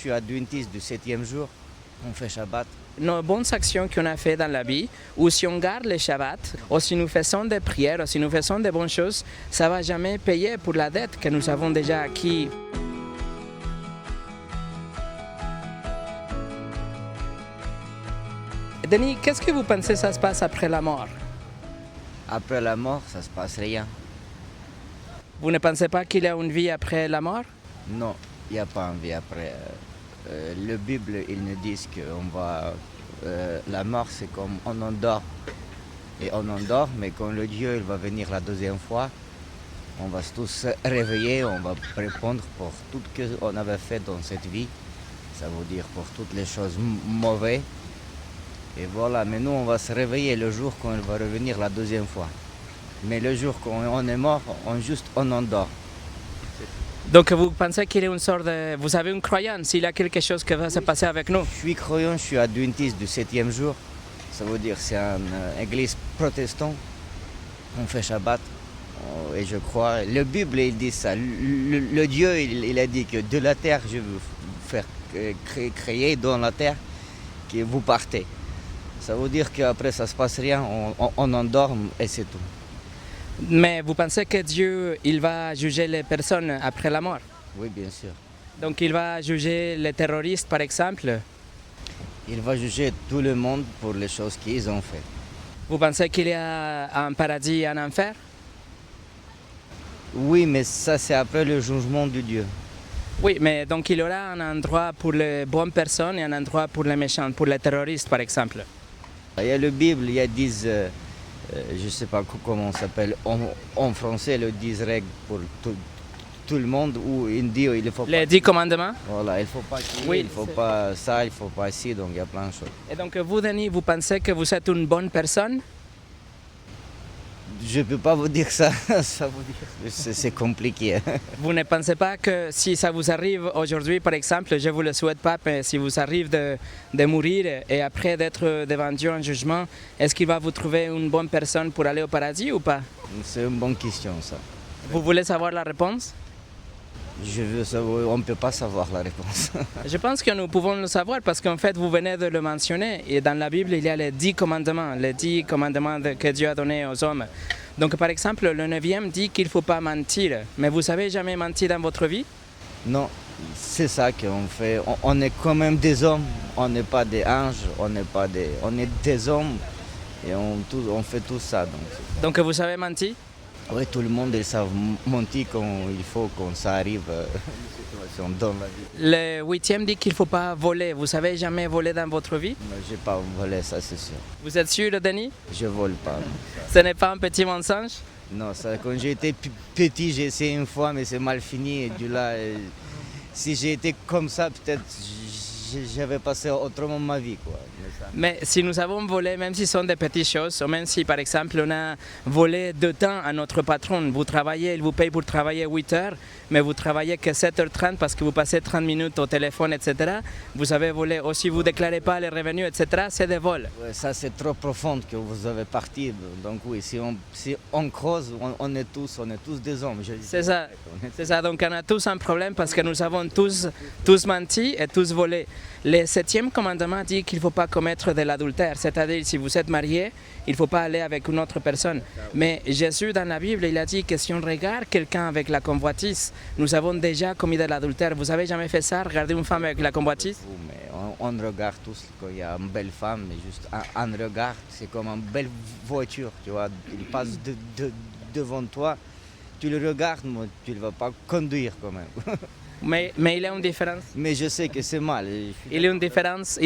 suis adventiste du 7e jour. On fait Shabbat. Nos bonnes actions qu'on a faites dans la vie, ou si on garde les Shabbats, ou si nous faisons des prières, ou si nous faisons des bonnes choses, ça ne va jamais payer pour la dette que nous avons déjà acquise. Denis, qu'est-ce que vous pensez que ça se passe après la mort? Après la mort, ça se passe rien. Vous ne pensez pas qu'il y a une vie après la mort? Non, il n'y a pas une vie après. Le Bible, ils nous disent que la mort, c'est comme on endort. Et on endort, mais quand le Dieu il va venir la deuxième fois, on va tous se réveiller, on va répondre pour tout ce qu'on avait fait dans cette vie. Ça veut dire pour toutes les choses mauvaises. Et voilà, mais nous, on va se réveiller le jour quand il va revenir la deuxième fois. Mais le jour quand on est mort, on endort. Donc vous pensez qu'il y a une sorte de... Vous avez une croyance, il y a quelque chose qui va se passer avec nous? Je suis croyant, je suis adventiste du 7e jour. Ça veut dire que c'est une église protestante. On fait Shabbat. Et je crois, le Bible il dit ça. Le Dieu il a dit que de la terre, je veux faire créer dans la terre que vous partez. Ça veut dire qu'après ça se passe rien, on endort et c'est tout. Mais vous pensez que Dieu, il va juger les personnes après la mort? Oui, bien sûr. Donc il va juger les terroristes, par exemple? Il va juger tout le monde pour les choses qu'ils ont fait. Vous pensez qu'il y a un paradis et un enfer? Oui, mais ça c'est après le jugement de Dieu. Oui, mais donc il y aura un endroit pour les bonnes personnes et un endroit pour les méchants, pour les terroristes, par exemple. Il y a le Bible, il y a 10, je ne sais pas comment ça s'appelle, en français, le 10 règles pour tout le monde, où il dit il faut Les pas... 10 commandements? Voilà, il ne faut pas tuer, Oui, il ne faut pas ça, il ne faut pas ci, donc il y a plein de choses. Et donc vous, Denis, vous pensez que vous êtes une bonne personne? Je ne peux pas vous dire ça, ça veut dire c'est compliqué. Vous ne pensez pas que si ça vous arrive aujourd'hui, par exemple, je ne vous le souhaite pas, mais si vous arrive de mourir et après d'être devant Dieu en jugement, est-ce qu'il va vous trouver une bonne personne pour aller au paradis ou pas? C'est une bonne question ça. Vous voulez savoir la réponse? Je veux savoir, on ne peut pas savoir la réponse. Je pense que nous pouvons le savoir parce qu'en fait, vous venez de le mentionner. Et dans la Bible, il y a les 10 commandements, que Dieu a donnés aux hommes. Donc par exemple, le 9e dit qu'il ne faut pas mentir. Mais vous savez jamais menti dans votre vie? Non, c'est ça qu'on fait. On est quand même des hommes, on n'est pas des anges, on est des hommes et on fait tout ça. Donc vous savez mentir? Oui, tout le monde il savent mentir quand il faut, quand ça arrive une situation dans la vie. Le 8e dit qu'il ne faut pas voler. Vous savez jamais voler dans votre vie? Mais je n'ai pas volé, ça c'est sûr. Vous êtes sûr, Denis? Je vole pas. Ce n'est pas un petit mensonge? Non, ça, quand j'étais petit, j'ai essayé une fois, mais c'est mal fini. Et du là, si j'ai été comme ça, peut-être j'avais passé autrement ma vie, quoi. Mais si nous avons volé, même si ce sont des petites choses, ou même si par exemple on a volé de temps à notre patron, vous travaillez, il vous paye pour travailler 8 heures, mais vous travaillez que 7h30 parce que vous passez 30 minutes au téléphone, etc. Vous avez volé, ou si vous ne déclarez pas les revenus, etc., c'est des vols. Ouais, ça c'est trop profond que vous avez parti. Donc oui, si on creuse, on est tous des hommes. C'est ça. C'est ça, donc on a tous un problème parce que nous avons tous menti et tous volé. Le 7e commandement dit qu'il ne faut pas commettre de l'adultère, c'est-à-dire si vous êtes marié, il ne faut pas aller avec une autre personne. Mais Jésus dans la Bible, il a dit que si on regarde quelqu'un avec la convoitise, nous avons déjà commis de l'adultère. Vous avez jamais fait ça, regarder une femme avec la convoitise? Mais on regarde tous quand il y a une belle femme, mais juste un regard, c'est comme une belle voiture, tu vois, il passe devant toi, tu le regardes, mais tu ne vas pas conduire quand même. Mais il y a une différence. Mais je sais que c'est mal. Il y a une différence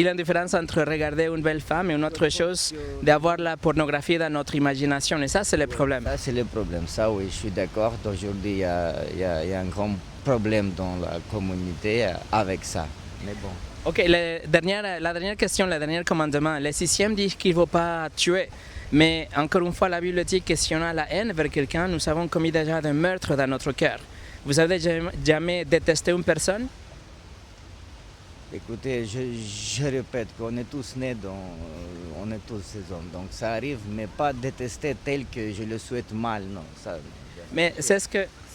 entre regarder une belle femme et une autre chose d'avoir la pornographie dans notre imagination. Et ça, c'est le problème. Ça, c'est le problème. Ça, oui, je suis d'accord. Aujourd'hui, il y a un grand problème dans la communauté avec ça. Mais bon. Ok, la dernière question, le dernier commandement. Le 6e dit qu'il ne faut pas tuer. Mais encore une fois, la Bible dit que si on a la haine vers quelqu'un, nous avons commis déjà un meurtre dans notre cœur. Vous avez jamais détesté une personne? Écoutez, je répète qu'on est tous nés on est tous ces hommes. Donc ça arrive, mais pas détester tel que je le souhaite mal, non. Ça, mais c'est ce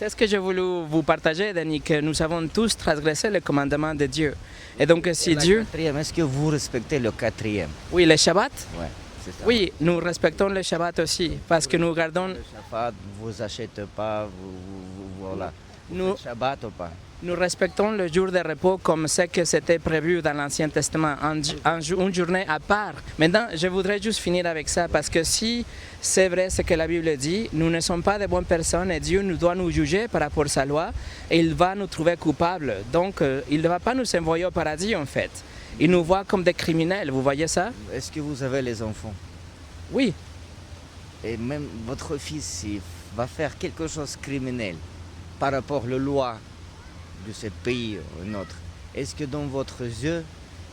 C'est ce que j'ai voulu vous partager, Denis, que nous avons tous transgressé le commandement de Dieu. Et donc si Dieu... Quatrième, est-ce que vous respectez le quatrième? Oui, le Shabbat. Ouais, c'est ça. Oui, nous respectons le Shabbat aussi, parce que nous gardons... Le Shabbat, vous achetez pas, voilà. Nous- Le Shabbat ou pas? Nous respectons le jour de repos comme ce que c'était prévu dans l'Ancien Testament, une journée à part. Maintenant, je voudrais juste finir avec ça parce que si c'est vrai ce que la Bible dit, nous ne sommes pas de bonnes personnes et Dieu nous doit nous juger par rapport à sa loi et il va nous trouver coupables. Donc, il ne va pas nous envoyer au paradis en fait. Il nous voit comme des criminels, vous voyez ça? Est-ce que vous avez les enfants? Oui, Et même votre fils, s'il va faire quelque chose de criminel par rapport à la loi de ce pays ou nôtre, est-ce que dans votre yeux,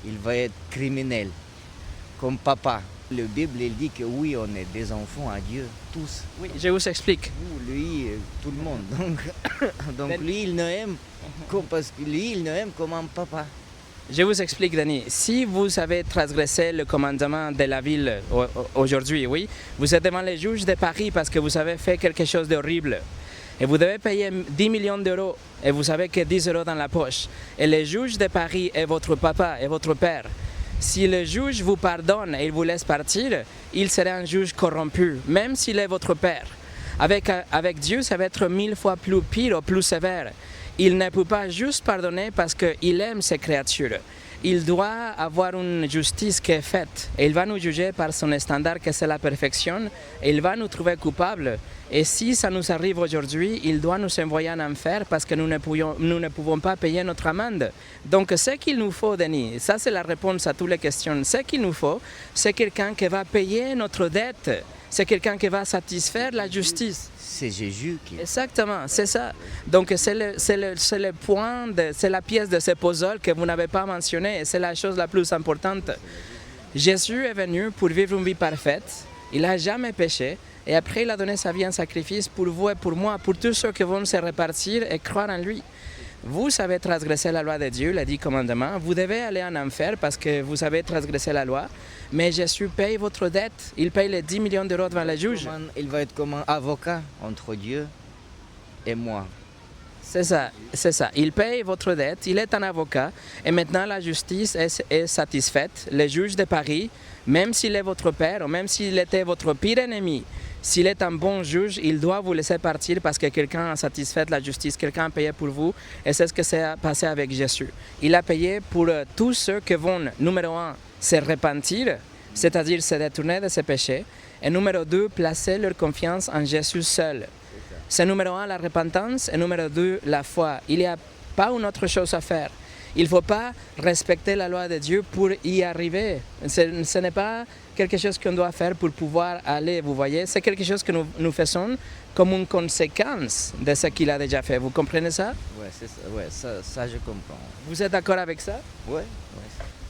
il va être criminel comme papa? La Bible il dit que oui, on est des enfants à Dieu, tous. oui, je vous explique. Vous, lui, tout le monde. Donc lui, il nous aime parce que lui, il nous aime comme un papa. Je vous explique, Denis. Si vous avez transgressé le commandement de la ville aujourd'hui, oui, vous êtes devant les juges de Paris parce que vous avez fait quelque chose d'horrible. Et vous devez payer 10 millions d'euros et vous avez que 10 euros dans la poche. Et le juge de Paris est votre papa et votre père. Si le juge vous pardonne et il vous laisse partir, il serait un juge corrompu, même s'il est votre père. Avec Dieu, ça va être 1000 fois plus pire ou plus sévère. Il ne peut pas juste pardonner parce qu'il aime ses créatures. Il doit avoir une justice qui est faite. Et il va nous juger par son standard que c'est la perfection. Et il va nous trouver coupables. Et si ça nous arrive aujourd'hui, il doit nous envoyer en enfer parce que nous ne pouvons pas payer notre amende. Donc ce qu'il nous faut, Denis, ça c'est la réponse à toutes les questions. Ce qu'il nous faut, c'est quelqu'un qui va payer notre dette. C'est quelqu'un qui va satisfaire la justice. C'est Jésus qui... Exactement, c'est ça. Donc c'est le point, c'est la pièce de ce puzzle que vous n'avez pas mentionné et c'est la chose la plus importante. Jésus est venu pour vivre une vie parfaite, il n'a jamais péché et après il a donné sa vie en sacrifice pour vous et pour moi, pour tous ceux qui vont se répartir et croire en lui. Vous avez transgressé la loi de Dieu, les 10 commandements, vous devez aller en enfer parce que vous avez transgressé la loi, mais Jésus paye votre dette, il paye les 10 millions d'euros devant les juges. Il va être comme un avocat entre Dieu et moi. C'est ça, c'est ça. Il paye votre dette, il est un avocat et maintenant la justice est satisfaite. Le juge de Paris, même s'il est votre père ou même s'il était votre pire ennemi, s'il est un bon juge, il doit vous laisser partir parce que quelqu'un a satisfait la justice, quelqu'un a payé pour vous et c'est ce qui s'est passé avec Jésus. Il a payé pour tous ceux qui vont, numéro 1, se repentir, c'est-à-dire se détourner de ses péchés et numéro 2, placer leur confiance en Jésus seul. C'est numéro 1 la repentance et numéro 2 la foi. Il n'y a pas une autre chose à faire. Il ne faut pas respecter la loi de Dieu pour y arriver. Ce n'est pas quelque chose qu'on doit faire pour pouvoir aller, vous voyez. C'est quelque chose que nous faisons comme une conséquence de ce qu'il a déjà fait. Vous comprenez ça? Ouais, ça je comprends. Vous êtes d'accord avec ça? Ouais.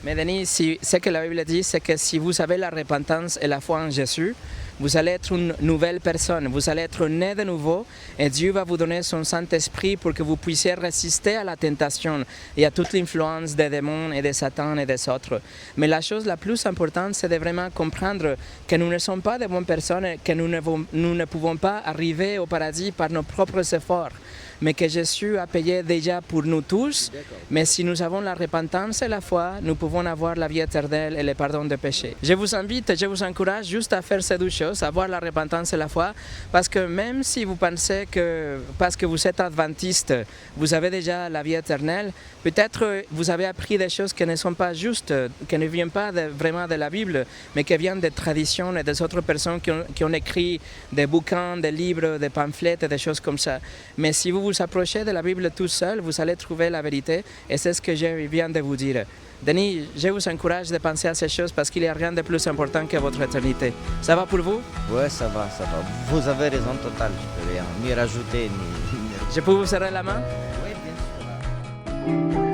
Mais Denis, ce que la Bible dit, c'est que si vous avez la repentance et la foi en Jésus, vous allez être une nouvelle personne, vous allez être né de nouveau et Dieu va vous donner son Saint-Esprit pour que vous puissiez résister à la tentation et à toute l'influence des démons et de Satan et des autres. Mais la chose la plus importante, c'est de vraiment comprendre que nous ne sommes pas de bonnes personnes et que nous ne pouvons pas arriver au paradis par nos propres efforts, mais que Jésus a payé déjà pour nous tous. Mais si nous avons la repentance et la foi, nous pouvons avoir la vie éternelle et le pardon des péchés. Je vous invite, je vous encourage juste à faire ces deux choses, avoir la repentance et la foi, parce que même si vous pensez que parce que vous êtes adventiste, vous avez déjà la vie éternelle, peut-être vous avez appris des choses qui ne sont pas justes, qui ne viennent pas vraiment de la Bible, mais qui viennent des traditions et des autres personnes qui ont écrit des bouquins, des livres, des pamphlets et des choses comme ça. Mais si vous vous approchez de la Bible tout seul, vous allez trouver la vérité et c'est ce que je viens de vous dire. Denis, je vous encourage de penser à ces choses parce qu'il n'y a rien de plus important que votre éternité. Ça va pour vous? Ouais, ça va. Vous avez raison totale, je peux rien ni rajouter, ni... Je peux vous serrer la main? Oui, bien sûr.